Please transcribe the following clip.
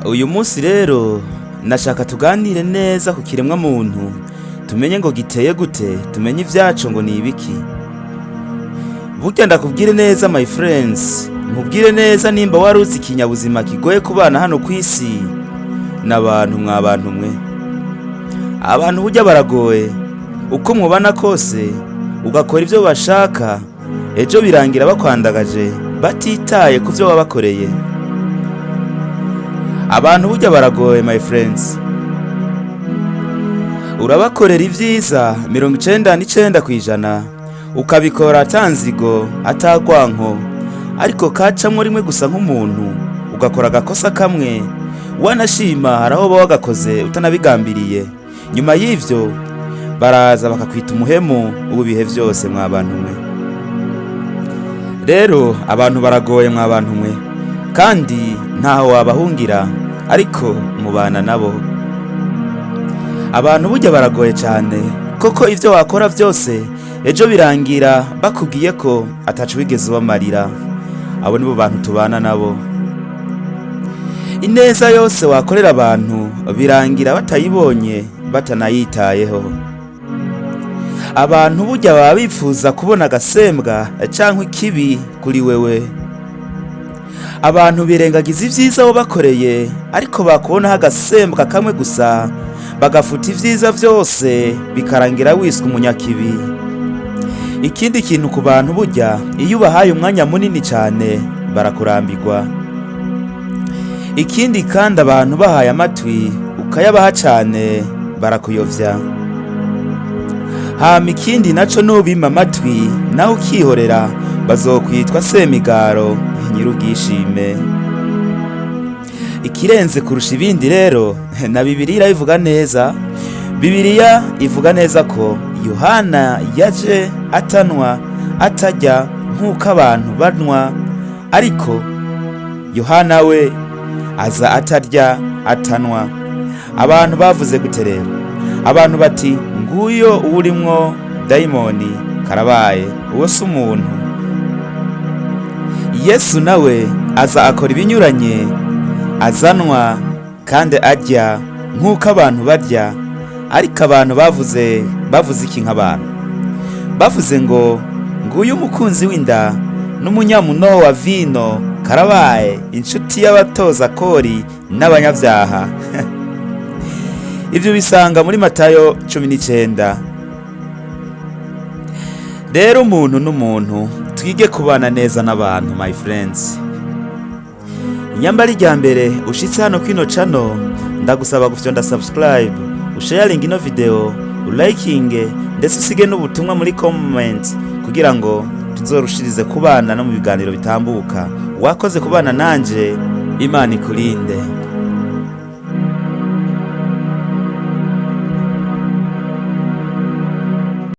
Uyu munsi rero nashaka tuganire neza ku kiremwa muntu, tumenye ngo giteye gute, tumenye ivyaco ngo ni ibiki. Burya ndakubwire neza my friends, nkubwire neza nimba waruzi ikinyabuzima kigoye kubana hano kw'isi n'abantu mwabantu mwe. Abantu burya baragoye, uko mubana kose ugakora ivyo bashaka, ejo birangira bakwandagaje batitaye ku vyo wabakoreye. Abantu burya baragoye my friends. Urabakorera ivyiza 99%, ukabikora atanzigo atagwanko, ariko kacamwo rimwe gusa nk'umuntu ugakora agakosa kamwe, wanashima haraho ba wagakoze utanabigambiriye. Nyuma y'ivyo baraza bakakwita umuhemu ubu bihe vyose mwabantu mwe. Rero abantu baragoye mwabantu mwe, kandi ntaho wabahungira, ariko mubana nabo. Abantu burya baragoye cyane, koko ivyo wakora vyose ejo birangira bakubwiye ko atacu wigeze ubamarira. Abo nibo bantu tubana nabo. Ineza yose wakorera abantu birangira batayibonye, batanayitayeho. Abantu burya baba bifuza kubona agasembwa canke ikibi kuri wewe. Abantu birengagiza ivyiza wo bakoreye, ariko bakubonaho agasembwa kamwe gusa, bagafuta ivyiza vyose bikarangira wiswe umunyakibi. Ikindi kintu ku bantu burya, iyo ubahaye umwanya munini cyane barakurambirwa. Ikindi kandi abantu bahaye amatwi ukayabaha cyane barakuyovya. Hama ikindi naco nubima amatwi naho ukihorera, bazokwitwa semigaro nyirubwishime. Ikirenze kurusha ibindi rero, na Bibiliya ivuga neza. Bibiliya ivuga neza ko Yohana yaje atanwa atarya nk'uko abantu banwa, ariko Yohana we aza atarya atanwa. Abantu bavuze gute rero? Abantu bati nguyo urimwo dayimoni karabaye, uwo si umuntu. Yesu nawe aza akora ibinyuranye, azanwa kandi arya nk'uko abantu barya, ariko abantu bavuze iki nk'abantu? Bavuze ngo nguyu umukunzi w'inda n'umunyamunoho wa vino karabaye, inshuti y'abatoza kori n'abanyabyaha. Ivyo bisanga muri Matayo 19. Rero umuntu n'umuntu twige kubana neza n'abantu my friends. Inyambari rya mbere ushitse hano kwino channel, ndagusaba gufyonda subscribe, usharing ino video, ulikinge, ndetse usige n'ubutumwa muri comment kugira ngo tuzorushirize kubana no mu biganiro bitambuka. Wakoze kubana nanje, Imana ikurinde.